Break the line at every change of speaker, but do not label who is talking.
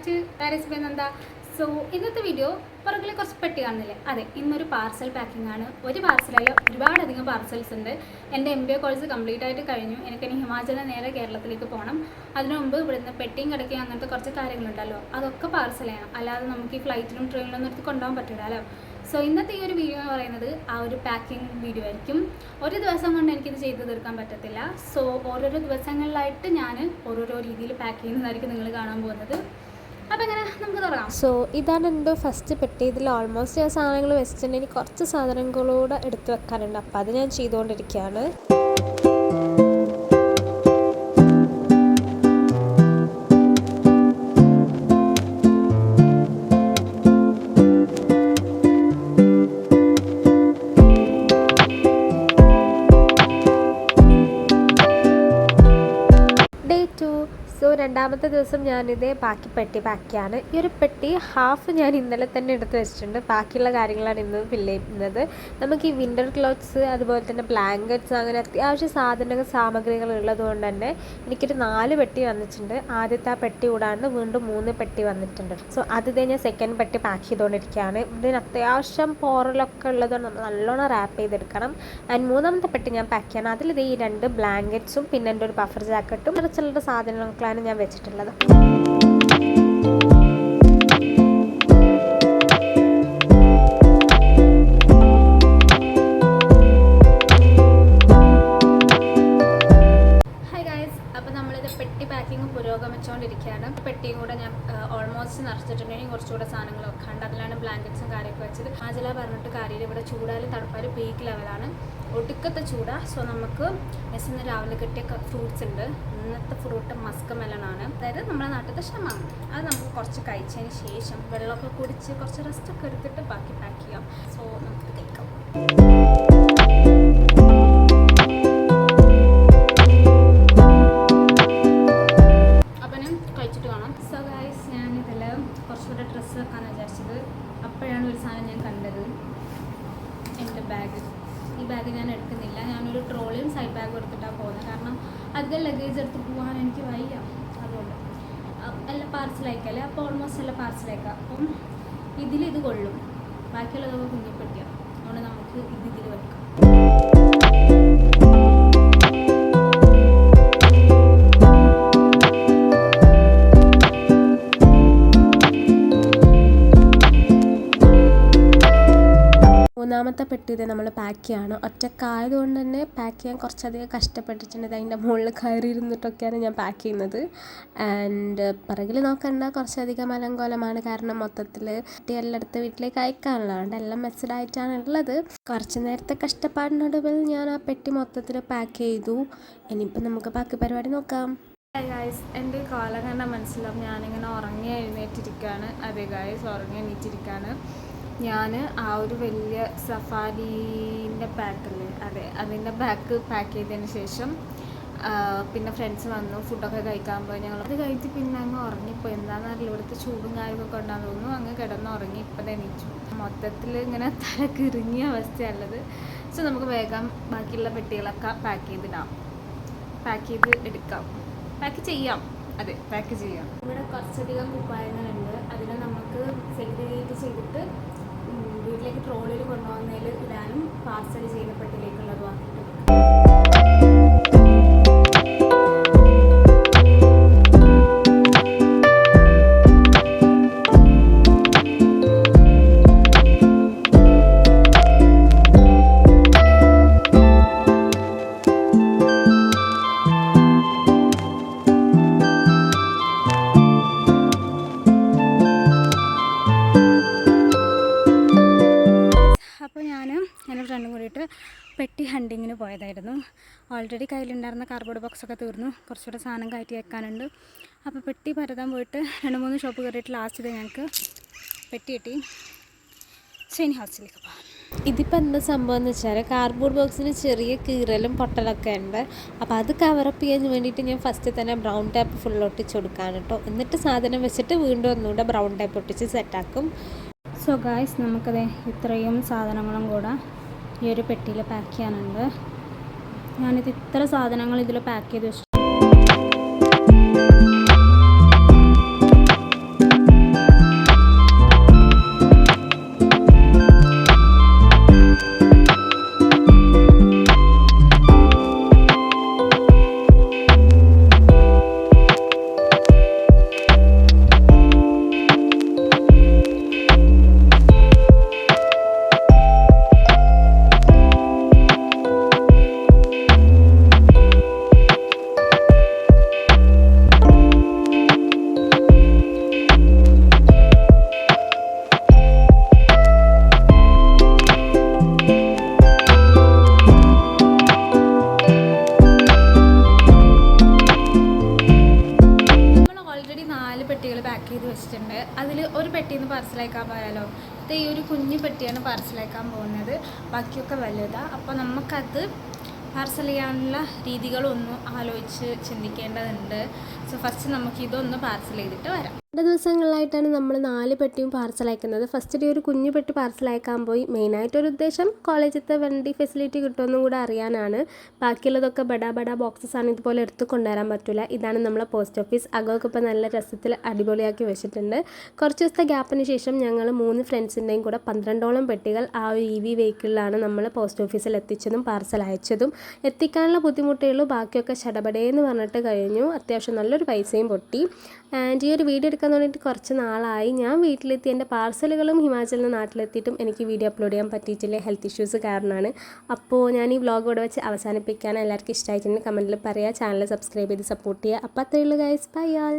To recipe എന്താ. So ഇന്നത്തെ video പുറകിൽ കുറച്ച് പെട്ടി കാണുന്നില്ലേ, അതെ ഇന്നൊരു പാർസൽ പാക്കിംഗ് ആണ്. ഒരു പാർസലല്ല, ഒരുപാടധികം പാർസൽസ് ഉണ്ട്. എൻ്റെ MBA കോഴ്സ് കംപ്ലീറ്റ് ആയിട്ട് കഴിഞ്ഞു. എനിക്കിനി ഹിമാചലിൽ നേരെ കേരളത്തിലേക്ക് പോകണം. അതിനു മുമ്പ് ഇവിടുന്ന് പെട്ടിയും കിടക്കുകയും അങ്ങനത്തെ കുറച്ച് കാര്യങ്ങളുണ്ടല്ലോ, അതൊക്കെ പാർസൽ ചെയ്യണം. അല്ലാതെ നമുക്ക് ഈ ഫ്ലൈറ്റിലും ട്രെയിനിലൊന്നും എടുത്ത് കൊണ്ടുപോകാൻ പറ്റില്ലല്ലോ. സോ ഇന്നത്തെ ഈ ഒരു വീഡിയോ എന്ന് പറയുന്നത് ആ ഒരു പാക്കിംഗ് വീഡിയോ ആയിരിക്കും. ഒരു ദിവസം കൊണ്ട് എനിക്കിത് ചെയ്ത് തീർക്കാൻ പറ്റത്തില്ല. സോ ഓരോരോ ദിവസങ്ങളിലായിട്ട് ഞാൻ ഓരോരോ രീതിയിൽ പാക്ക് ചെയ്യുന്നതായിരിക്കും നിങ്ങൾ കാണാൻ പോകുന്നത്. അപ്പോൾ എങ്ങനെ നമുക്ക് തുടങ്ങാം.
സോ ഇതാണ് എൻ്റെ ഫസ്റ്റ് പെട്ടി. ഇതിൽ ഓൾമോസ്റ്റ് ആ സാധനങ്ങൾ വെച്ചിട്ടുണ്ടെങ്കിൽ കുറച്ച് സാധനങ്ങളൂടെ എടുത്ത് വെക്കാനുണ്ട്. അപ്പോൾ അത് ഞാൻ ചെയ്തുകൊണ്ടിരിക്കുകയാണ്. സോ രണ്ടാമത്തെ ദിവസം ഞാനിതേ ബാക്കി പെട്ടി പാക്കിയാണ്. ഈ ഒരു പെട്ടി ഹാഫ് ഞാൻ ഇന്നലെ തന്നെ എടുത്ത് വെച്ചിട്ടുണ്ട്. ബാക്കിയുള്ള കാര്യങ്ങളാണ് ഇന്ന് ഫില്ല് ചെയ്യുന്നത്. നമുക്ക് ഈ വിൻ്റർ ക്ലോത്ത്സ്, അതുപോലെ തന്നെ ബ്ലാങ്കറ്റ്സ്, അങ്ങനെ അത്യാവശ്യം സാമഗ്രികൾ ഉള്ളത് കൊണ്ട് തന്നെ എനിക്കൊരു 4 പെട്ടി വന്നിട്ടുണ്ട്. ആദ്യത്തെ ആ പെട്ടി കൂടാണ്ട് വീണ്ടും 3 പെട്ടി വന്നിട്ടുണ്ട്. സോ അത് ഞാൻ സെക്കൻഡ് പെട്ടി പാക്ക് ചെയ്തുകൊണ്ടിരിക്കുകയാണ്. ഇതിന് അത്യാവശ്യം പോറലൊക്കെ ഉള്ളതുകൊണ്ട് നമ്മൾ നല്ലോണം റാപ്പ് ചെയ്തെടുക്കണം. ആൻഡ് മൂന്നാമത്തെ പെട്ടി ഞാൻ പാക്ക് ചെയ്യണം. അതിൽ ഈ 2 ബ്ലാങ്കറ്റ്സും പിന്നെ എൻ്റെ ഒരു പഫർ ജാക്കറ്റും ചില സാധനങ്ങളൊക്കെയാണ് ഞാൻ വെച്ചിട്ടുള്ളത്. പെട്ടി പാക്കിങ് പുരോഗമിച്ചുകൊണ്ടിരിക്കുകയാണ്. പെട്ടിയും കൂടെ ഞാൻ ഓൾമോസ്റ്റ് നിറച്ചിട്ടുണ്ടെങ്കിൽ കുറച്ചുകൂടെ സാധനങ്ങൾ വെക്കാണ്ട്. അതിലാണ് ബ്ലാങ്കറ്റ്സും കാര്യമൊക്കെ വെച്ചത്. ആജല പറഞ്ഞിട്ട് കാര്യം ഇവിടെ ചൂടാലും തണുപ്പാലും പീക്ക് ലെവലാണ്, ഒടുക്കത്തെ ചൂടാ. സോ നമുക്ക് മെസ്സിന്ന് രാവിലെ കിട്ടിയ ഫ്രൂട്ട്സ് ഉണ്ട്. ഇന്നത്തെ ഫ്രൂട്ട് മസ്ക് മെലണാണ്, അതായത് നമ്മുടെ നാട്ടിലത്തെ ക്ഷമാണ്. അത് നമുക്ക് കുറച്ച് കഴിച്ചതിന് ശേഷം വെള്ളമൊക്കെ കുടിച്ച് കുറച്ച് റെസ്റ്റൊക്കെ എടുത്തിട്ട് ബാക്കി പാക്ക് ചെയ്യാം. സോ നമുക്ക് കഴിക്കാം. കുറച്ചുകൂടെ ഡ്രസ്സ് വെക്കാമെന്ന് വിചാരിച്ചത്. അപ്പോഴാണ് ഒരു സാധനം ഞാൻ കണ്ടത്, എൻ്റെ ബാഗ്. ഈ ബാഗ് ഞാൻ എടുക്കുന്നില്ല. ഞാനൊരു ട്രോളിയും സൈഡ് ബാഗും എടുത്തിട്ടാണ് പോകുന്നത്. കാരണം അധികം ലഗേജ് എടുത്ത് പോകാൻ എനിക്ക് വയ്യ. അതുകൊണ്ട് എല്ലാം പാർസലയക്കല്ലേ. അപ്പോൾ ഓൾമോസ്റ്റ് എല്ലാം പാർസലയക്കാം. അപ്പം ഇതിലിത് കൊള്ളും, ബാക്കിയുള്ളതൊക്കെ കുഞ്ഞിപ്പെട്ടിയാണ്. അതുകൊണ്ട് നമുക്ക് ഇതിൽ വെക്കാം. മൂന്നാമത്തെ പെട്ടി ഇത് നമ്മൾ പാക്ക് ചെയ്യാണ്. ഒറ്റക്കായതുകൊണ്ട് തന്നെ പാക്ക് ചെയ്യാൻ കുറച്ചധികം കഷ്ടപ്പെട്ടിട്ടുണ്ട്. അതിൻ്റെ മുകളിൽ കയറി ഇരുന്നിട്ടൊക്കെയാണ് ഞാൻ പാക്ക് ചെയ്യുന്നത്. ആൻഡ് പിറകിൽ നോക്കണ്ട, കുറച്ചധികം അലങ്കോലമാണ്. കാരണം മൊത്തത്തിൽ എല്ലായിടത്ത് വീട്ടിലേക്ക് അയക്കാനുള്ളതുകൊണ്ട് എല്ലാം മെസ്സഡായിട്ടാണ് ഉള്ളത്. കുറച്ച് നേരത്തെ കഷ്ടപ്പാടിനൊടുവിൽ ഞാൻ ആ പെട്ടി മൊത്തത്തിൽ പാക്ക് ചെയ്തു. ഇനിയിപ്പോൾ നമുക്ക് ബാക്കി പരിപാടി നോക്കാം. ഗായ്സ്, എൻ്റെ കാലം കണ്ടാൽ മനസ്സിലാവും ഞാനിങ്ങനെ ഉറങ്ങി എഴുന്നേറ്റിരിക്കുകയാണ്. അതെ ഗായ്സ്, ഉറങ്ങി എണീറ്റിരിക്കുകയാണ്. ഞാൻ ആ ഒരു വലിയ സഫാരീൻ്റെ പാക്കല്ലേ, അതെ അതിൻ്റെ ബാഗ് പാക്ക് ചെയ്തതിന് ശേഷം പിന്നെ ഫ്രണ്ട്സ് വന്നു, ഫുഡൊക്കെ കഴിക്കാൻ പോയി. ഞങ്ങളത് കഴിച്ച് പിന്നെ അങ്ങ് ഉറങ്ങിപ്പോയി. എന്താണെന്നറിയില്ല, ഇവിടുത്തെ ചൂടും കാര്യമൊക്കെ ഉണ്ടാകുന്ന തോന്നുന്നു. അങ്ങ് കിടന്നുറങ്ങി. ഇപ്പം എണീച്ചു. മൊത്തത്തിൽ ഇങ്ങനെ തലക്കിറങ്ങിയ അവസ്ഥയുള്ളത്. സോ നമുക്ക് വേഗം ബാക്കിയുള്ള പെട്ടികളൊക്കെ പാക്ക് ചെയ്തിടാം, പാക്ക് ചെയ്ത് എടുക്കാം, പാക്ക് ചെയ്യാം. അതെ, പാക്ക് ചെയ്യാം. ഇവിടെ കുറച്ചധികം കുപ്പായങ്ങളുണ്ട്. അതിനെ നമുക്ക് സെഗ്രിഗേറ്റ് ചെയ്തിട്ട് വീട്ടിലേക്ക് ട്രോളിൽ കൊണ്ടുപോകുന്നതിൽ ഇടാനും പാർസൽ ചെയ്യുന്ന പെട്ടിയിലേക്കുള്ളതും ആക്കിയിട്ട്. ഫ്രണ്ടും കൂടിയിട്ട് പെട്ടി ഹണ്ടിങ്ങിന് പോയതായിരുന്നു. ഓൾറെഡി കയ്യിലുണ്ടായിരുന്ന കാർഡ്ബോർഡ് ബോക്സൊക്കെ തീർന്നു. കുറച്ചുകൂടെ സാധനം കയറ്റി വെക്കാനുണ്ട്. അപ്പോൾ പെട്ടി പരതാൻ പോയിട്ട് 2-3 ഷോപ്പ് കയറിയിട്ട് ലാസ്റ്റ് ഞങ്ങൾക്ക് പെട്ടി കിട്ടി. ശനി ഹൗസിലേക്ക് പോകാം. ഇതിപ്പോൾ എന്താ സംഭവം എന്ന് വെച്ചാൽ കാർഡ്ബോർഡ് ബോക്സിന് ചെറിയ കീറലും പൊട്ടലൊക്കെ ഉണ്ട്. അപ്പോൾ അത് കവറപ്പ് ചെയ്യാൻ വേണ്ടിയിട്ട് ഞാൻ ഫസ്റ്റ് തന്നെ ബ്രൗൺ ടേപ്പ് ഫുൾ ഒട്ടിച്ച് കൊടുക്കാണ് കേട്ടോ. എന്നിട്ട് സാധനം വെച്ചിട്ട് വീണ്ടും ഒന്നുകൂടെ ബ്രൗൺ ടേപ്പ് ഒട്ടിച്ച് സെറ്റാക്കും.
സോ ഗായ്സ്, നമുക്കത് ഇത്രയും സാധനങ്ങളും കൂടെ ഈ ഒരു പെട്ടിയിൽ പാക്ക് ചെയ്യാനുണ്ട്. ഞാനിത് ഇത്ര സാധനങ്ങൾ ഇതിൽ പാക്ക് ചെയ്ത് വെച്ചു. പെട്ടികൾ പാക്ക് ചെയ്ത് വെച്ചിട്ടുണ്ട്. അതിൽ ഒരു പെട്ടിയിൽ നിന്ന് പാർസൽ അയക്കാൻ പോയാലോ, ഇത് ഈ ഒരു കുഞ്ഞു പെട്ടിയാണ് പാർസൽ അയക്കാൻ പോകുന്നത്, ബാക്കിയൊക്കെ വലുതാണ്. അപ്പോൾ നമുക്കത് പാർസൽ ചെയ്യാനുള്ള രീതികളൊന്നും ആലോചിച്ച് ചിന്തിക്കേണ്ടതുണ്ട്. സോ ഫസ്റ്റ് നമുക്ക് ഇതൊന്ന് പാർസൽ ചെയ്തിട്ട് വരാം.
2 ദിവസങ്ങളിലായിട്ടാണ് നമ്മൾ 4 പെട്ടിയും പാർസൽ അയക്കുന്നത്. ഫസ്റ്റ് ഡേ ഒരു കുഞ്ഞു പെട്ടി പാർസൽ അയക്കാൻ പോയി. മെയിനായിട്ടൊരു ഉദ്ദേശം കോളേജിലത്തെ വണ്ടി ഫെസിലിറ്റി കിട്ടുമെന്നും കൂടെ അറിയാനാണ്. ബാക്കിയുള്ളതൊക്കെ ബഡാ ബോക്സസ് ആണ്, ഇതുപോലെ എടുത്ത് കൊണ്ടുവരാൻ പറ്റില്ല. ഇതാണ് നമ്മളെ പോസ്റ്റ് ഓഫീസ്. അകമൊക്കെ ഇപ്പോൾ നല്ല രസത്തിൽ അടിപൊളിയാക്കി വെച്ചിട്ടുണ്ട്. കുറച്ച് ദിവസത്തെ ഗ്യാപ്പിന് ശേഷം ഞങ്ങൾ 3 ഫ്രണ്ട്സിൻ്റെയും കൂടെ 12ഓളം പെട്ടികൾ ആ ഒരു EV വെഹിക്കിളിലാണ് നമ്മൾ പോസ്റ്റ് ഓഫീസിൽ എത്തിച്ചതും പാർസൽ അയച്ചതും. എത്തിക്കാനുള്ള ബുദ്ധിമുട്ടേ ഉള്ളൂ, ബാക്കിയൊക്കെ ചടപടേന്ന് പറഞ്ഞിട്ട് കഴിഞ്ഞു. അത്യാവശ്യം നല്ലൊരു പൈസയും പൊട്ടി. ആൻഡ് ഈ ഒരു വീഡിയോ എടുക്കാൻ തുടങ്ങിയിട്ട് കുറച്ച് നാളായി. ഞാൻ വീട്ടിലെത്തി എൻ്റെ പാർസലുകളും ഹിമാചലിൽ നിന്ന് നാട്ടിലെത്തിയിട്ടും എനിക്ക് വീഡിയോ അപ്ലോഡ് ചെയ്യാൻ പറ്റിയിട്ടില്ല, ഹെൽത്ത് ഇഷ്യൂസ് കാരണമാണ്. അപ്പോൾ ഞാൻ ഈ വ്ളോഗ് ഇവിടെ വെച്ച് അവസാനിപ്പിക്കാൻ. എല്ലാവർക്കും ഇഷ്ടമായിട്ടുണ്ടെങ്കിൽ കമൻറ്റിൽ പറയുക, ചാനൽ സബ്സ്ക്രൈബ് ചെയ്ത് സപ്പോർട്ട് ചെയ്യുക. അപ്പോൾ അത്രയേ ഉള്ളൂ ഗൈസ്, ബൈ ആൾ.